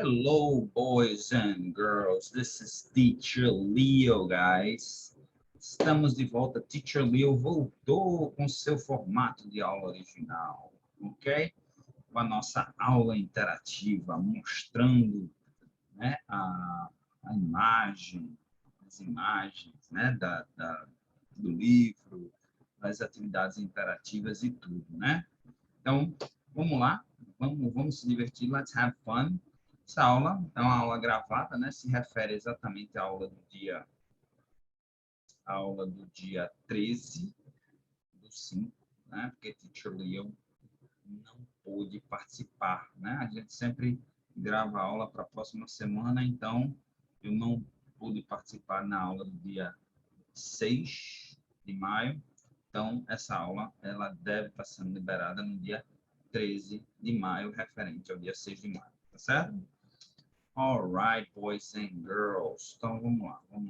Hello, boys and girls. This is Teacher Leo, guys. Estamos de volta. Teacher Leo voltou com seu formato de aula original, ok? Com a nossa aula interativa, mostrando, né, a imagem, as imagens, né, do livro, das atividades interativas e tudo, né? Então, vamos lá, vamos se divertir. Let's have fun. Essa aula é uma aula gravada, né? Se refere exatamente à aula do dia 13 do 5, né? Porque Teacher Leo não pôde participar, né? A gente sempre grava a aula para a próxima semana, então eu não pude participar na aula do dia 6 de maio. Então, essa aula ela deve estar sendo liberada no dia 13 de maio, referente ao dia 6 de maio, tá certo? All right, boys and girls. Então, vamos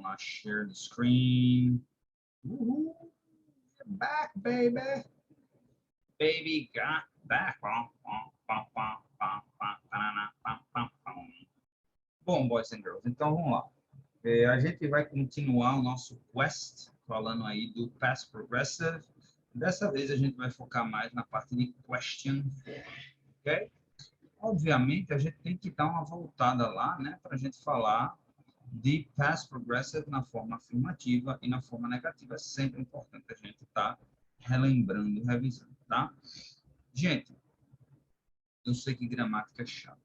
lá, share the screen. Uhul. Back, baby. Baby got back. Bom, boys and girls, então vamos lá. A gente vai continuar o nosso quest, falando aí do Past Progressive. Dessa vez a gente vai focar mais na parte de question form, ok? Obviamente, a gente tem que dar uma voltada lá, né, para a gente falar de Past Progressive na forma afirmativa e na forma negativa. É sempre importante a gente estar relembrando, revisando, tá? Gente, eu sei que gramática é chato,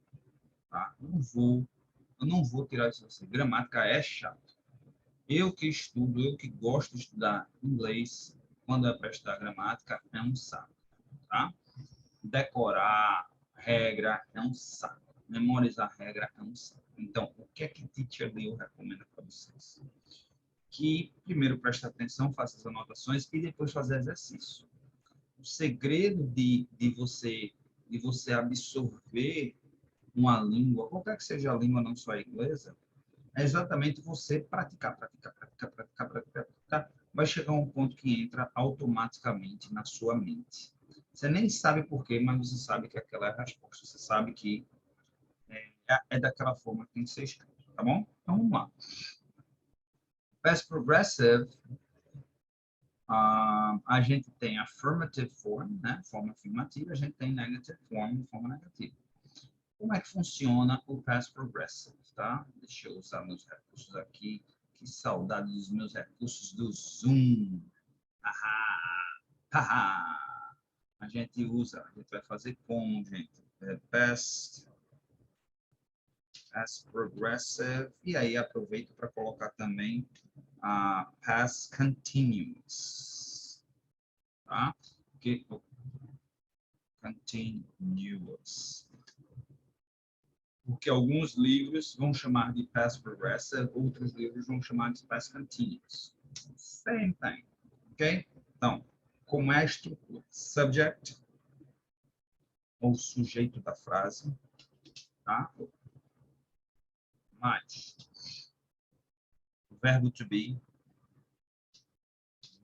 tá? Eu não vou tirar isso de você. Gramática é chato. Eu que estudo, eu que gosto de estudar inglês, quando é para estudar gramática, é um saco, tá? Decorar regra é um saco. Memorizar regra é um saco. Então, o que é que Teacher Leo recomenda para vocês? Que primeiro preste atenção, faça as anotações e depois fazer exercício. O segredo de você absorver uma língua, qualquer que seja a língua, não só a inglesa, é exatamente você praticar, praticar, praticar, praticar, praticar, praticar. Vai chegar um ponto que entra automaticamente na sua mente. Você nem sabe por quê, mas você sabe que aquela é a resposta. Você sabe que é daquela forma que tem que ser escrito, tá bom? Então, vamos lá. Past Progressive, a gente tem affirmative form, né? Forma afirmativa, a gente tem negative form, forma negativa. Como é que funciona o Past Progressive, tá? Deixa eu usar meus recursos aqui. Que saudade dos meus recursos do Zoom. Haha, haha. A gente vai fazer como, gente? Past Progressive. E aí aproveito para colocar também a Past Continuous. Tá? Que continuous. Porque alguns livros vão chamar de Past Progressive, outros livros vão chamar de Past Continuous. Same thing, ok? Então, como é a estrutura? Subject, ou sujeito da frase, tá? Mais o verbo to be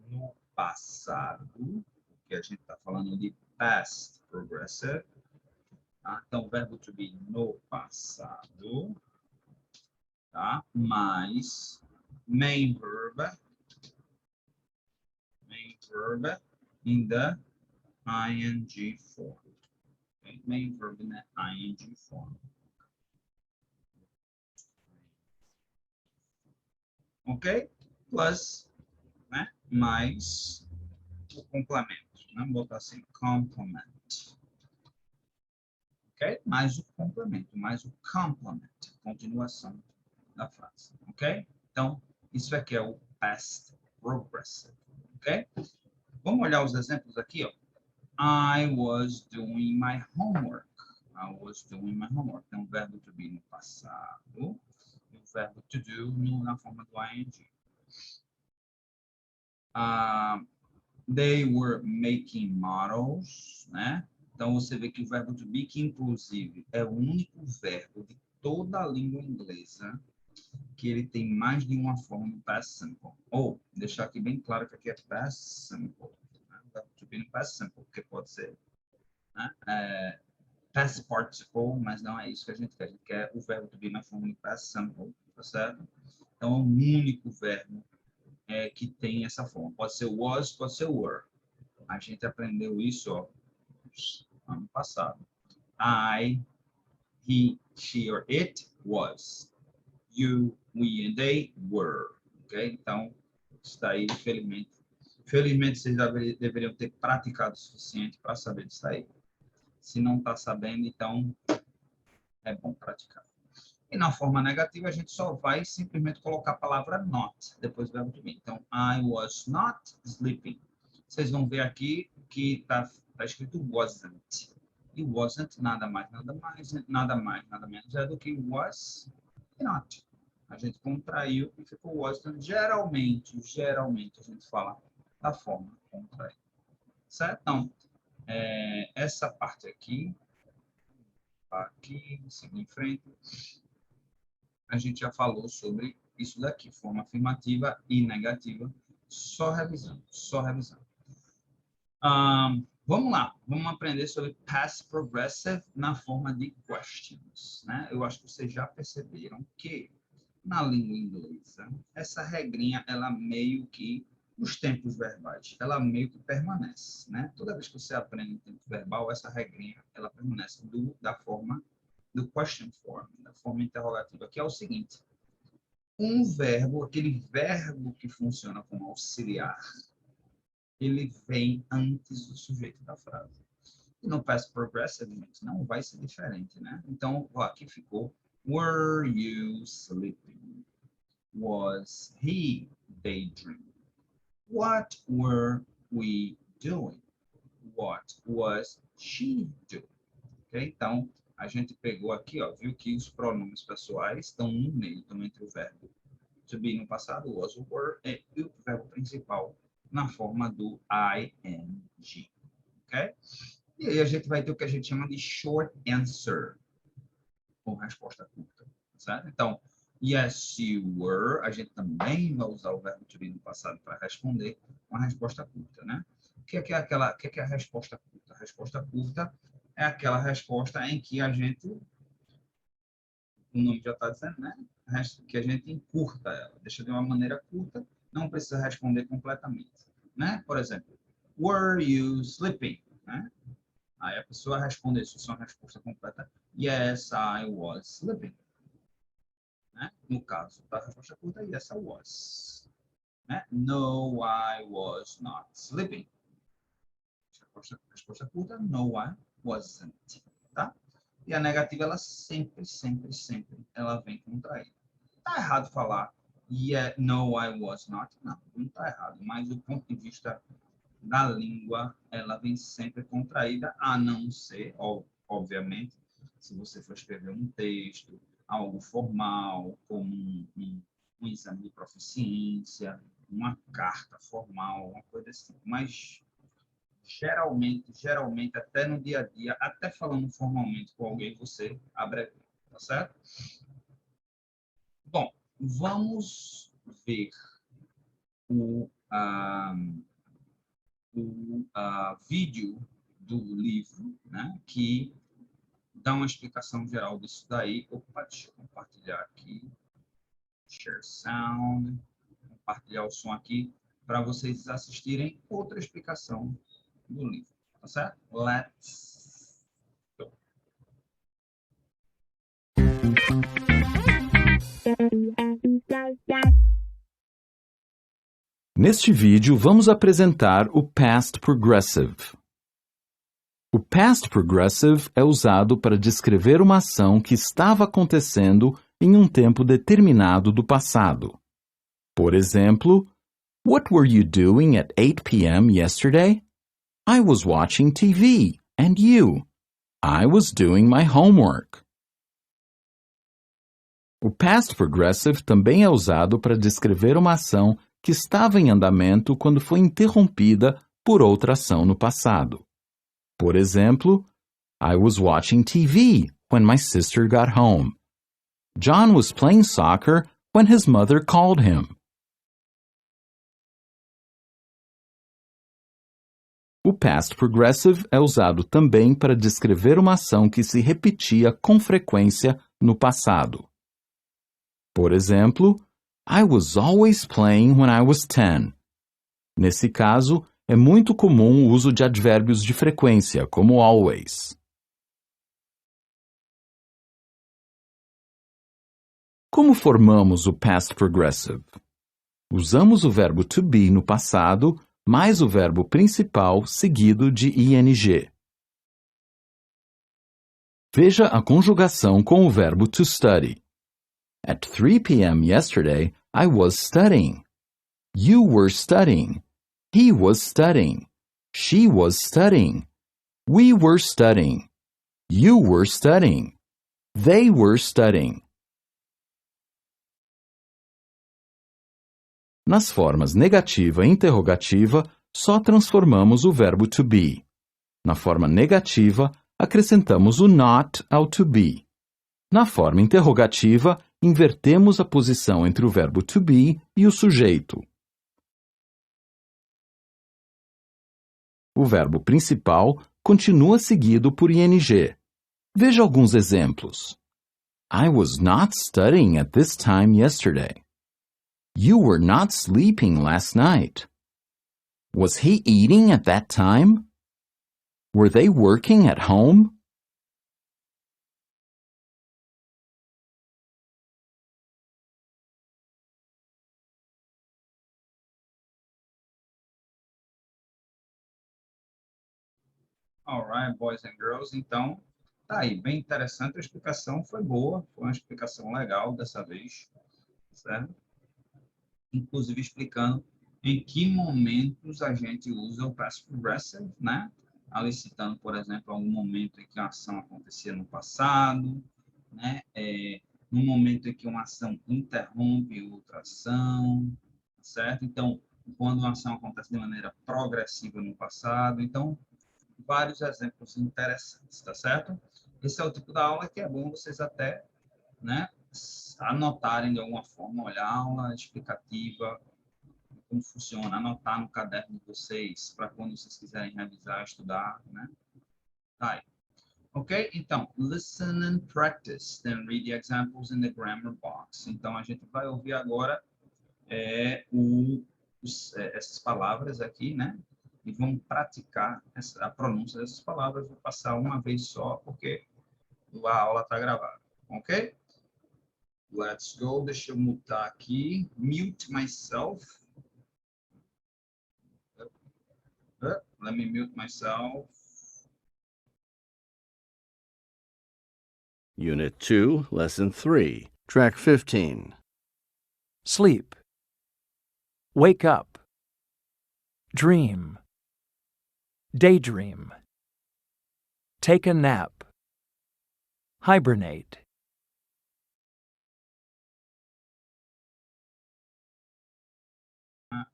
no passado, que a gente está falando de Past Progressive, tá? Então, o verbo to be no passado, tá? Mais main verb in the ing form. Okay? Main verb in the ing form. Ok? Plus, né? Mais o complemento. Né? Vou botar assim, complement. Ok? Mais o complemento, mais o complement. Continuação da frase. Ok? Então, isso aqui é o past progressive. Ok? Vamos olhar os exemplos aqui, ó. I was doing my homework. I was doing my homework. Tem um verbo to be no passado e o verbo to do na forma do ing. They were making models, né? Então, você vê que o verbo to be, que inclusive é o único verbo de toda a língua inglesa que ele tem mais de uma forma no past simple. Ou, deixar aqui bem claro que aqui é past simple. Né? O verbo to be no past simple, porque pode ser, né? past participle, mas não é isso que a gente quer. A gente quer o verbo to be na forma de past simple, tá certo? Então, é o único verbo que tem essa forma. Pode ser was, pode ser were. A gente aprendeu isso, ó, ano passado. I, he, she or it was. You, we and they were. Ok? Então, isso daí, felizmente vocês deveriam ter praticado o suficiente para saber disso aí. Se não está sabendo, então é bom praticar. E na forma negativa, a gente só vai simplesmente colocar a palavra not, depois do verbo to be. Então, I was not sleeping. Vocês vão ver aqui que está escrito wasn't. E wasn't nada mais, nada menos é do que was e not. A gente contraiu e ficou wasn't. Geralmente a gente fala da forma contraída. Certo? Então, essa parte aqui, seguir em frente, a gente já falou sobre isso daqui, forma afirmativa e negativa, só revisando. Vamos lá, vamos aprender sobre past progressive na forma de questions, né? Eu acho que vocês já perceberam que na língua inglesa, essa regrinha, ela meio que, nos tempos verbais, ela meio que permanece, né? Toda vez que você aprende um tempo verbal, essa regrinha, ela permanece da forma do question form, da forma interrogativa, que é o seguinte: um verbo, aquele verbo que funciona como auxiliar, ele vem antes do sujeito da frase. E no past progressive, não vai ser diferente, né? Então, ó, aqui ficou: were you sleeping? Was he daydreaming? What were we doing? What was she doing? Okay? Então, a gente pegou aqui, ó, viu que os pronomes pessoais estão no meio, estão entre o verbo to be no passado, was, were, e o verbo principal na forma do ing. Ok? E aí a gente vai ter o que a gente chama de short answer, com resposta curta. Certo? Então, yes, you were, a gente também vai usar o verbo to be no passado para responder uma resposta curta, né? O que é a resposta curta? A resposta curta é aquela resposta em que a gente, o nome já está dizendo, né? Que a gente encurta ela, deixa de uma maneira curta, não precisa responder completamente, né? Por exemplo, were you sleeping? Né? Aí a pessoa responde isso, só uma resposta completa, yes, I was sleeping. Né? No caso da resposta curta, yes, I was. Né? No, I was not sleeping. Resposta curta, no, I wasn't. Tá? E a negativa, ela sempre, ela vem contraída. Tá errado falar yeah, no, I was not? Não tá errado. Mas do ponto de vista da língua, ela vem sempre contraída, a não ser, obviamente, se você for escrever um texto, algo formal, como um exame de proficiência, uma carta formal, uma coisa assim. Mas geralmente, até no dia a dia, até falando formalmente com alguém, você abrevia, tá certo? Bom, vamos ver o vídeo do livro, né, que dá uma explicação geral disso daí. Opa, deixa eu compartilhar aqui. Share sound. Compartilhar o som aqui para vocês assistirem outra explicação do livro. Tá certo? Let's go. Neste vídeo, vamos apresentar o Past Progressive. O Past Progressive é usado para descrever uma ação que estava acontecendo em um tempo determinado do passado. Por exemplo, what were you doing at 8 p.m. yesterday? I was watching TV. And you? I was doing my homework. O Past Progressive também é usado para descrever uma ação que estava em andamento quando foi interrompida por outra ação no passado. Por exemplo, I was watching TV when my sister got home. John was playing soccer when his mother called him. O past progressive é usado também para descrever uma ação que se repetia com frequência no passado. Por exemplo, I was always playing when I was 10. Nesse caso, é muito comum o uso de advérbios de frequência, como always. Como formamos o past progressive? Usamos o verbo to be no passado, mais o verbo principal seguido de ing. Veja a conjugação com o verbo to study. At 3 p.m. yesterday, I was studying. You were studying. He was studying. She was studying. We were studying. You were studying. They were studying. Nas formas negativa e interrogativa, só transformamos o verbo to be. Na forma negativa, acrescentamos o not ao to be. Na forma interrogativa, invertemos a posição entre o verbo to be e o sujeito. O verbo principal continua seguido por ing. Veja alguns exemplos. I was not studying at this time yesterday. You were not sleeping last night. Was he eating at that time? Were they working at home? Alright, boys and girls. Então, tá aí, bem interessante. A explicação foi boa, foi uma explicação legal dessa vez, certo? Inclusive explicando em que momentos a gente usa o past progressive, né? Ali citando, por exemplo, algum momento em que a ação acontecia no passado, né? No momento em que uma ação interrompe outra ação, certo? Então, quando uma ação acontece de maneira progressiva no passado, então, vários exemplos interessantes, tá certo? Esse é o tipo da aula que é bom vocês até, né, anotarem de alguma forma, olhar a aula explicativa, como funciona, anotar no caderno de vocês, para quando vocês quiserem revisar, estudar, né? Tá aí. Ok? Então, listen and practice, then read the examples in the grammar box. Então, a gente vai ouvir agora essas palavras aqui, né? E vamos praticar a pronúncia dessas palavras. Vou passar uma vez só, porque a aula está gravada. Ok? Let's go. Deixa eu mutar aqui. Mute myself. Let me mute myself. Unit 2, Lesson 3, Track 15. Sleep. Wake up. Dream. Daydream. Take a nap. Hibernate.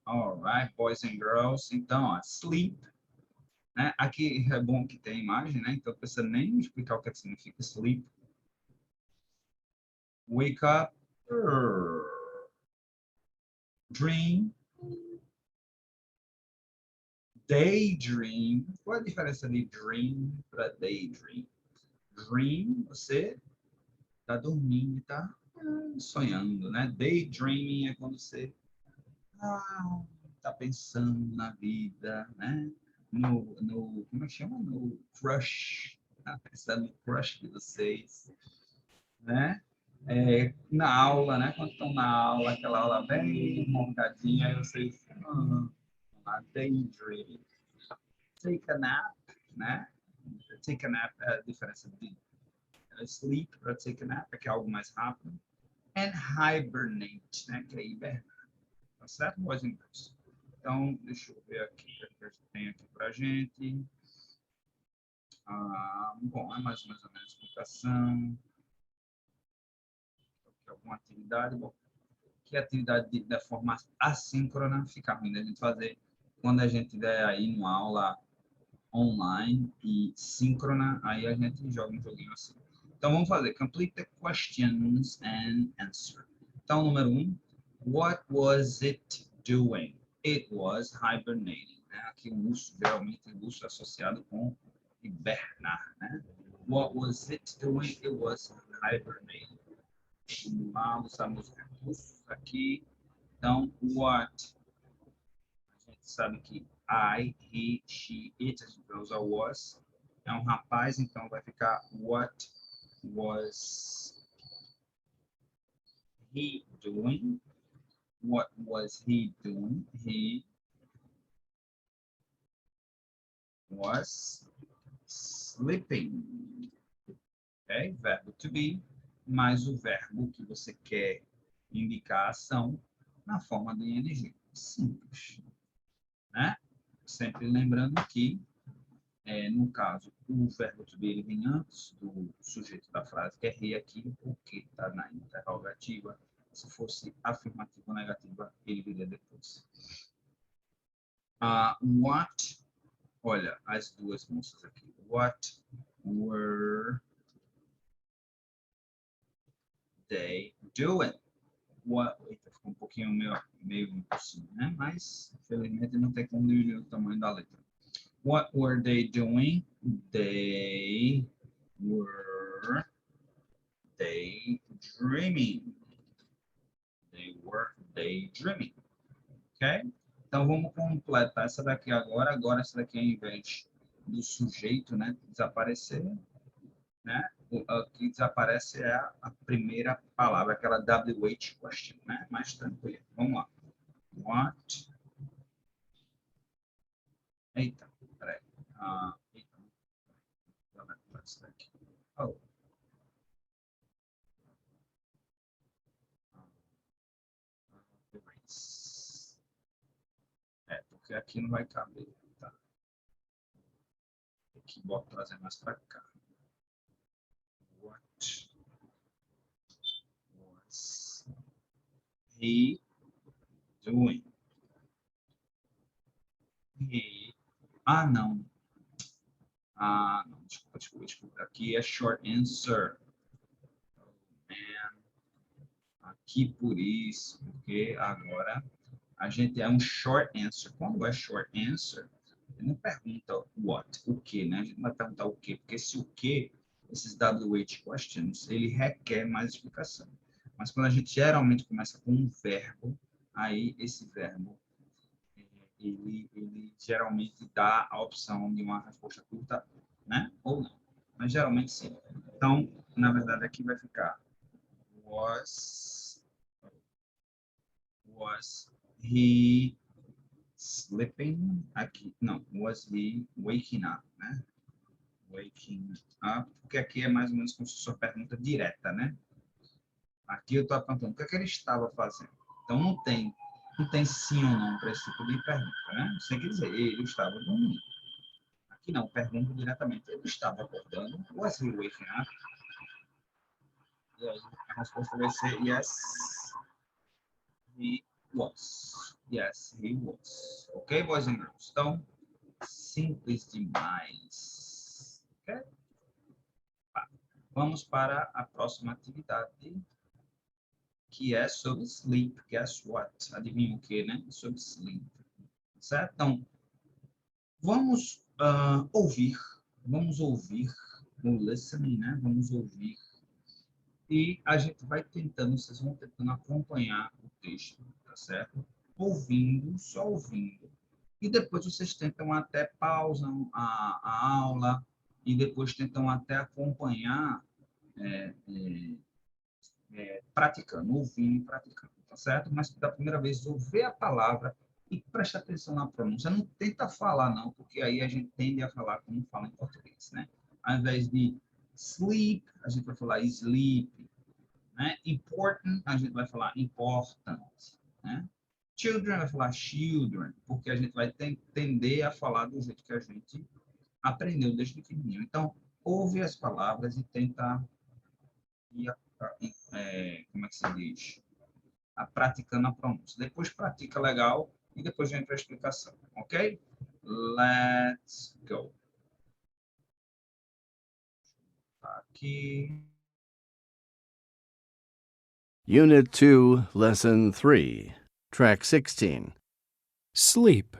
All right, boys and girls. Então, ó, sleep. Né? Aqui é bom que tem imagem, né? Então, não precisa nem explicar o que significa sleep. Wake up. Dream. Daydream. Qual a diferença de dream para daydream? Dream, você está dormindo, está sonhando, né? Daydreaming é quando você está pensando na vida, né? Como é que chama? No crush. Tá pensando no crush de vocês, né? Na aula, né? Quando estão na aula, aquela aula bem montadinha, aí vocês daydream. Take a nap, né? Take a nap é a diferença de sleep para take a nap, que é algo mais rápido. And hibernate, né? Que é hibernar. Tá certo, boys and girls? Então, deixa eu ver aqui o que a gente tem aqui para a gente. Bom, é mais ou menos a explicação. Alguma atividade, bom, que atividade da forma assíncrona fica ruim da gente fazer quando a gente estiver aí numa aula online e síncrona, aí a gente joga um joguinho assim. Então vamos fazer complete the questions and answer. Então, número 1, what was it doing? It was hibernating. né? Aqui o urso, geralmente o urso é associado com hibernar, né? What was it doing? It was hibernating. Vamos lá, usamos recursos aqui. Então, what? A gente sabe que I, he, she, it, a gente vai usar was. É um rapaz, então vai ficar what was he doing? What was he doing? He was sleeping. Ok? Verbo to be, mais o verbo que você quer indicar a ação na forma do ing. Simples. Né? Sempre lembrando que, no caso, o verbo to be ele vem antes do sujeito da frase, que é he aqui, porque está na interrogativa. Se fosse afirmativa ou negativa, ele viria depois. What, olha, as duas moças aqui. What were they doing? Eita, ficou um pouquinho meio impossível, né? Mas, infelizmente, não tem como diminuir o tamanho da letra. What were they doing? They were daydreaming. They were daydreaming. Ok? Então, vamos completar essa daqui agora. Agora, essa daqui, ao invés do sujeito, né, desaparecer, né? O que desaparece é a primeira palavra, aquela WH question, né? Mais tranquilo. Vamos lá. What? Eita, peraí. Eita. Isso daqui. Oh. Porque aqui não vai caber. Tá? Tem que trazer mais para cá. What was he doing? Não. Não. Desculpa. Aqui é short answer. Aqui por isso, porque agora a gente é um short answer. Quando é short answer, ele não pergunta what, o que, né? A gente não vai perguntar o que, porque se o que, esses WH questions, ele requer mais explicação. Mas quando a gente geralmente começa com um verbo, aí esse verbo, ele geralmente dá a opção de uma resposta curta, né? Ou não. Mas geralmente sim. Então, na verdade, aqui vai ficar was he sleeping? Aqui, não, was he waking up, né? Waking up, porque aqui é mais ou menos como se fosse uma pergunta direta, né? Aqui eu estou apontando o que é que ele estava fazendo. Então não tem sim ou não para esse tipo de pergunta, né? Você tem que dizer, ele estava dormindo. Aqui não, pergunta diretamente, ele estava acordando? Was he waking up? E aí a resposta vai ser yes, he was. Yes, he was. Ok, boys and girls? Então, simples demais. Ok? Vamos para a próxima atividade, que é sobre sleep. Guess what? Adivinha o que, né? Sobre sleep. Certo? Então, vamos ouvir o listening, né? Vamos ouvir. E a gente vai tentando, vocês vão tentando acompanhar o texto, tá certo? Ouvindo, só ouvindo. E depois vocês tentam até pausam a aula e depois tentam até acompanhar praticando, ouvindo e praticando, tá certo? Mas da primeira vez ouvir a palavra e presta atenção na pronúncia. Não tenta falar, não, porque aí a gente tende a falar como fala em português, né? Ao invés de sleep, a gente vai falar sleep, né? Important, a gente vai falar important, né? Children vai falar children, porque a gente vai tender a falar do jeito que a gente aprendeu desde pequenininho. Então, ouve as palavras e tenta ir como é que se diz? Praticando a pronúncia. Depois pratica legal e depois vem para a explicação, ok? Let's go. Aqui. Unit 2, Lesson 3, Track 16. Sleep.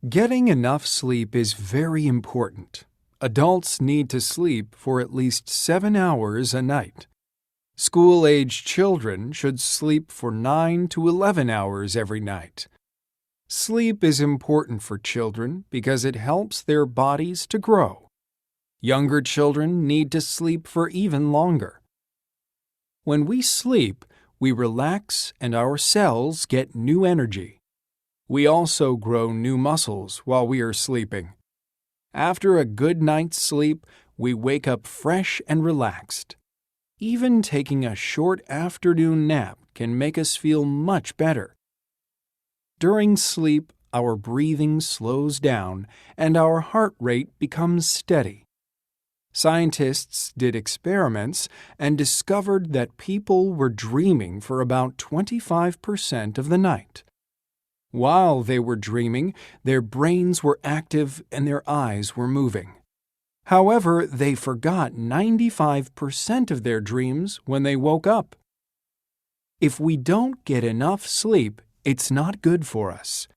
Getting enough sleep is very important. Adults need to sleep for at least 7 hours a night. School-aged children should sleep for 9 to 11 hours every night. Sleep is important for children because it helps their bodies to grow. Younger children need to sleep for even longer. When we sleep, we relax and our cells get new energy. We also grow new muscles while we are sleeping. After a good night's sleep, we wake up fresh and relaxed. Even taking a short afternoon nap can make us feel much better. During sleep, our breathing slows down and our heart rate becomes steady. Scientists did experiments and discovered that people were dreaming for about 25% of the night. While they were dreaming, their brains were active and their eyes were moving. However, they forgot 95% of their dreams when they woke up. If we don't get enough sleep, it's not good for us.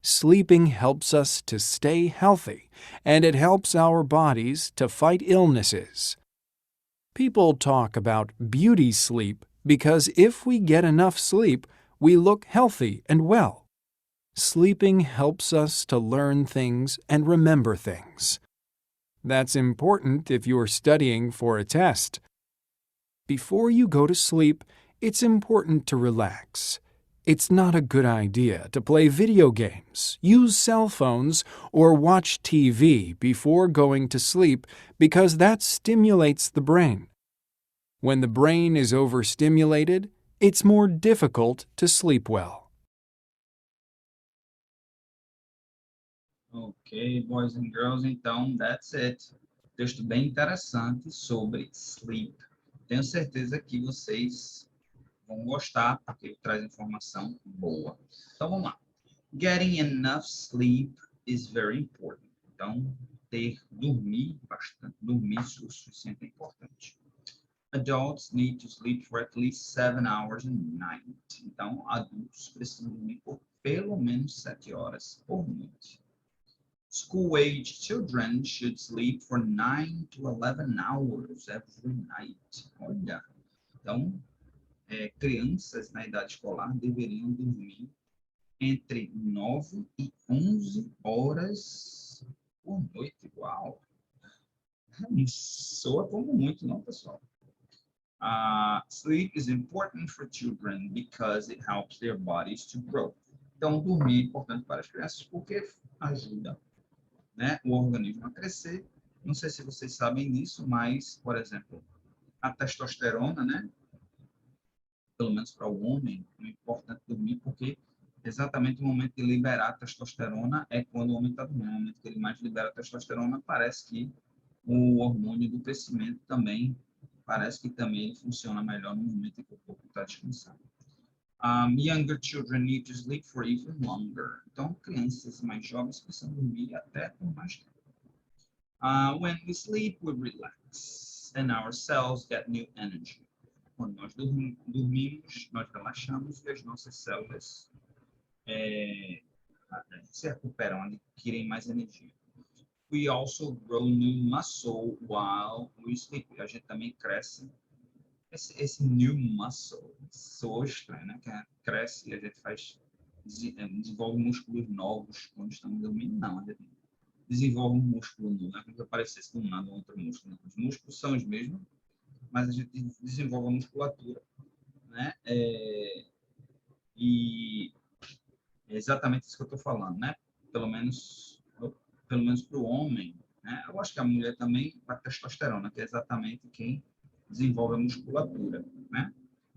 Sleeping helps us to stay healthy, and it helps our bodies to fight illnesses. People talk about beauty sleep because if we get enough sleep, we look healthy and well. Sleeping helps us to learn things and remember things. That's important if you're studying for a test. Before you go to sleep, it's important to relax. It's not a good idea to play video games, use cell phones, or watch TV before going to sleep because that stimulates the brain. When the brain is overstimulated, it's more difficult to sleep well. Ok, boys and girls, então, that's it. Texto bem interessante sobre sleep. Tenho certeza que vocês vão gostar, porque traz informação boa. Então, vamos lá. Getting enough sleep is very important. Então, dormir bastante, dormir o suficiente é importante. Adults need to sleep for at least 7 hours a night. Então, adultos precisam dormir por pelo menos 7 horas por noite. School-aged children should sleep for 9 to 11 hours every night. Olha, então, crianças na idade escolar deveriam dormir entre 9 e 11 horas por noite. Uau! Não soa como muito, não, pessoal? Sleep is important for children because it helps their bodies to grow. Então, dormir é importante para as crianças porque ajuda, né, o organismo a crescer. Não sei se vocês sabem disso, mas, por exemplo, a testosterona, né, pelo menos para o homem, é importante dormir porque exatamente o momento de liberar a testosterona é quando o homem está dormindo. No momento que ele mais libera a testosterona, parece que o hormônio do crescimento também, parece que também ele funciona melhor no momento em que o corpo está descansando. Younger children need to sleep for even longer. Então, crianças mais jovens precisam dormir até por mais tempo. When we sleep, we relax, and our cells get new energy. Quando nós dormimos, nós relaxamos e as nossas células se recuperam, adquirem mais energia. We also grow new muscle while we sleep. A gente também cresce. Esse new muscle, soa estranho, né? Que cresce e a gente desenvolve músculos novos quando estamos dormindo. Não, a gente desenvolve um músculo novo, não é como se aparecesse do nada outro músculo. Os músculos são os mesmos, mas a gente desenvolve a musculatura, né? E é exatamente isso que eu estou falando, né? Pelo menos para o homem, né? Eu acho que a mulher também a testosterona, que é exatamente quem desenvolve a musculatura, né?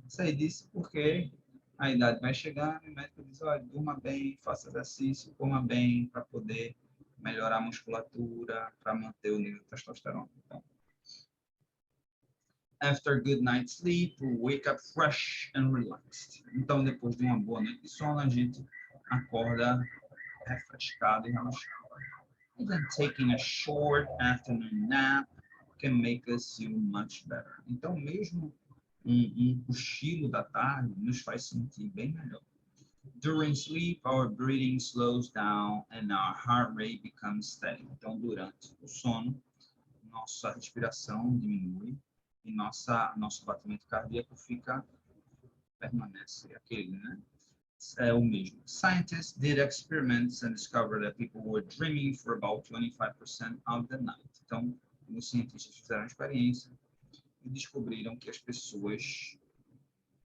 Isso aí disse porque a idade vai chegando e o médico diz, olha, durma bem, faça exercício, coma bem para poder melhorar a musculatura, para manter o nível de testosterona. Então, after a good night's sleep, we wake up fresh and relaxed. Então, depois de uma boa noite de sono, a gente acorda refrescado e relaxado. Even taking a short afternoon nap can make us feel much better. Então, mesmo um cochilo da tarde nos faz sentir bem melhor. During sleep, our breathing slows down and our heart rate becomes steady. Então, durante o sono, nossa respiração diminui e nosso batimento cardíaco permanece aquele, né? É o mesmo. Scientists did experiments and discovered that people were dreaming for about 25% of the night. Então, os cientistas fizeram experiência e descobriram que as pessoas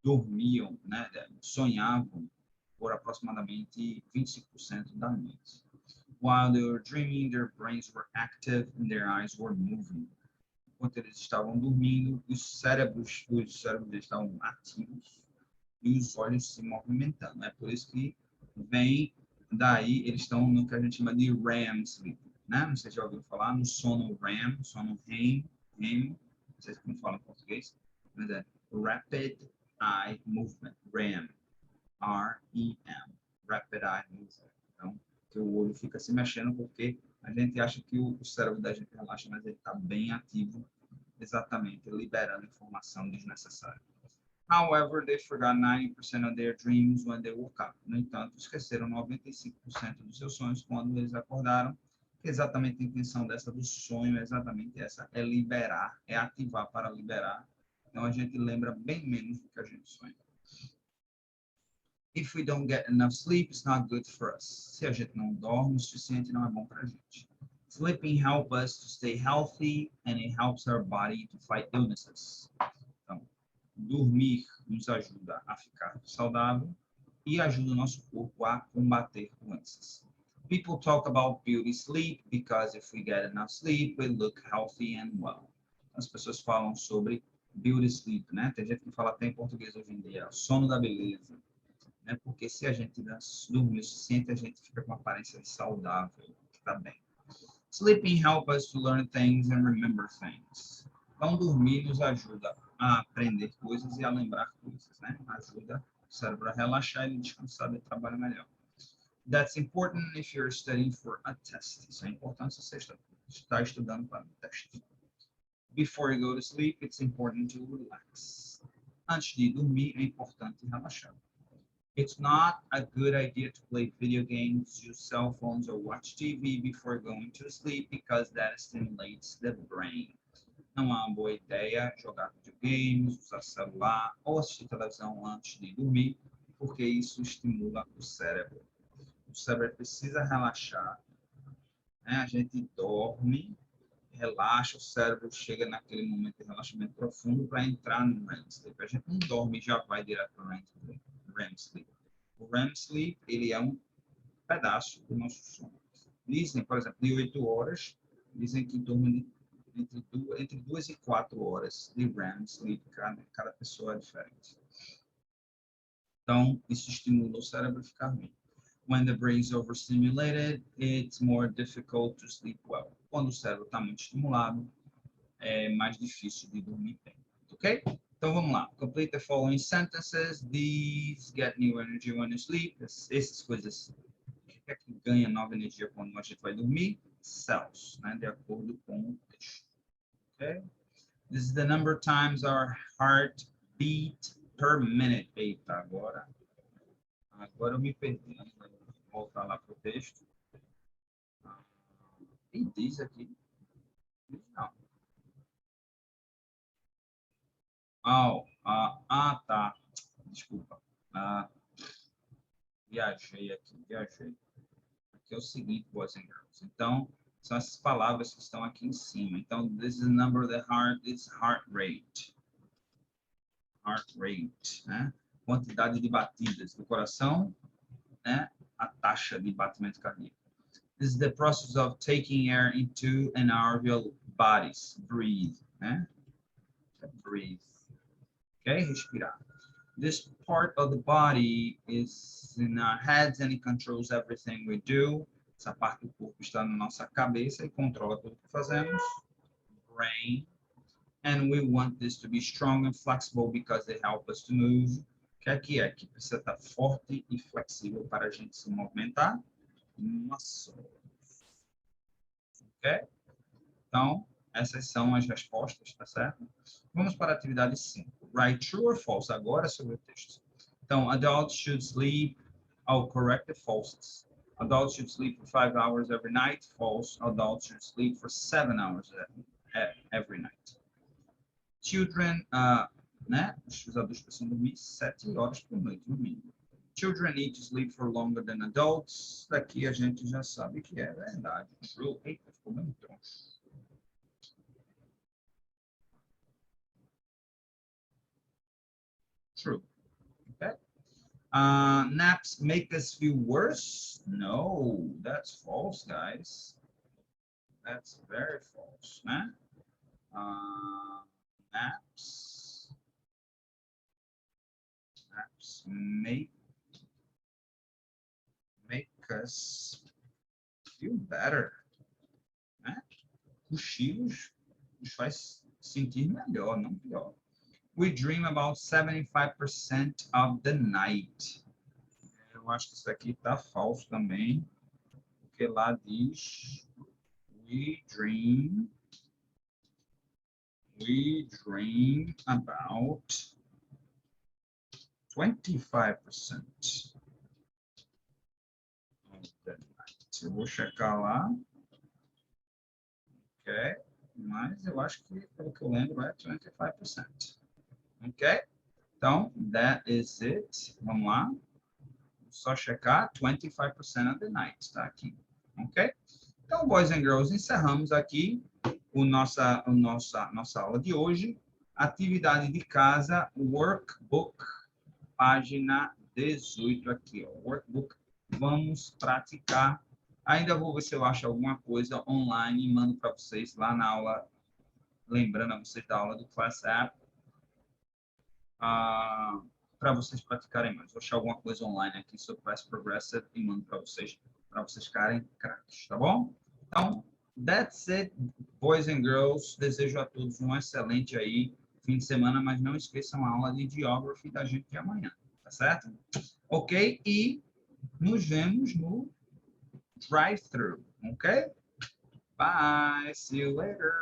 dormiam, né, sonhavam por aproximadamente 25% da noite. While they were dreaming, their brains were active and their eyes were moving. Enquanto eles estavam dormindo, os cérebros estavam ativos e os olhos se movimentando. É por isso que vem daí, eles estão no que a gente chama de REM sleep, né? Não sei se já ouviu falar no sono REM, sono REM, não sei como fala em português, mas é Rapid Eye Movement, REM, R-E-M, Rapid Eye Movement. Então, que o olho fica se mexendo porque a gente acha que o cérebro da gente relaxa, mas ele está bem ativo, exatamente, liberando informação desnecessária. However, they forgot 90% of their dreams when they woke up. No entanto, esqueceram 95% dos seus sonhos quando eles acordaram. Exatamente a intenção do sonho é exatamente essa, é liberar, é ativar para liberar. Então, a gente lembra bem menos do que a gente sonha. If we don't get enough sleep, it's not good for us. Se a gente não dorme o suficiente, não é bom para a gente. Sleeping helps us to stay healthy and it helps our body to fight illnesses. Então, dormir nos ajuda a ficar saudável e ajuda o nosso corpo a combater doenças. People talk about beauty sleep because if we get enough sleep, we look healthy and well. As pessoas falam sobre beauty sleep, né? Tem gente que fala até em português hoje em dia, sono da beleza. Né? Porque se a gente dormir o suficiente, a gente fica com uma aparência saudável, tá bem. Sleeping helps us to learn things and remember things. Então, dormir nos ajuda a aprender coisas e a lembrar coisas, né? Ajuda o cérebro a relaxar e descansar e trabalhar melhor. That's important if you're studying for a test. Isso é importante se você está estudando para um teste. Before you go to sleep, it's important to relax. Antes de dormir, é importante relaxar. It's not a good idea to play video games, use cell phones, or watch TV before going to sleep because that stimulates the brain. Não é uma boa ideia jogar videogames, usar celular ou assistir televisão antes de dormir, porque isso estimula o cérebro. O cérebro precisa relaxar, né? A gente dorme, relaxa, o cérebro chega naquele momento de relaxamento profundo para entrar no REM sleep. A gente não dorme e já vai direto para o REM sleep. O REM sleep, ele é um pedaço do nosso sono. Dizem, por exemplo, de 8 horas, dizem que dorme entre 2 e 4 horas de REM sleep, cada pessoa é diferente. Então, isso estimula o cérebro a ficar bem. When the brain is overstimulated, it's more difficult to sleep well. Quando o cérebro está muito estimulado, é mais difícil de dormir bem. Ok? Então, vamos lá. Complete the following sentences. These get new energy when you sleep. Essas coisas que ganha nova energia quando a gente vai dormir. Cells, né? De acordo com o texto. Okay? This is the number of times our heart beat per minute. Eita, agora eu me perdi. Vou voltar lá para o texto. E diz aqui. Não. Tá. Desculpa. Viajei aqui. Aqui é o seguinte, boys and girls. Então, são essas palavras que estão aqui em cima. Então, this is the number of the heart, it's heart rate. Heart rate, né? Quantidade de batidas do coração, né? A taxa de batimento cardíaco. This is the process of taking air into and out of your bodies. Breathe, né? Breathe. Okay, respirar. This part of the body is in our heads and it controls everything we do. Essa parte do corpo está na nossa cabeça e controla tudo que fazemos. Brain. And we want this to be strong and flexible because they help us to move. Que aqui é que precisa estar forte e flexível para a gente se movimentar. Muscle. Ok? Então, essas são as respostas, tá certo? Vamos para a atividade 5. Write true or false agora sobre o texto. Então, adults should sleep Oh, correct the falses. Adults should sleep for 5 hours every night. False. Adults should sleep for 7 hours every night. Children, né? Os adultos precisam dormir 7 horas por noite, no mínimo. Children need to sleep for longer than adults. Daqui a gente já sabe que é verdade. True. Eita, ficou bem troncho. True. Okay. Naps make us feel worse? No, that's false, guys. That's very false, né? Naps make us feel better, né? Cochilos nos faz sentir melhor, não pior. We dream about 75% of the night. Eu acho que isso aqui tá falso também, porque lá diz we dream about 25% of the night. Eu vou checar lá. Ok? Mas eu acho que, pelo que eu lembro, é 25%. Ok? Então, that is it. Vamos lá. Só checar 25% of the night, tá aqui. Ok? Então, boys and girls, encerramos aqui nossa aula de hoje. Atividade de casa, workbook, página 18 aqui, ó. Workbook, vamos praticar. Ainda vou ver se eu acho alguma coisa online e mando para vocês lá na aula, lembrando a vocês da aula do Class App, para vocês praticarem mais. Vou achar alguma coisa online aqui sobre Past Progressive e mando para vocês ficarem craques, tá bom? Então, that's it, boys and girls. Desejo a todos um excelente aí fim de semana, mas não esqueçam a aula de Geography da gente de amanhã, tá certo? Ok? E nos vemos no drive-thru, ok? Bye, see you later.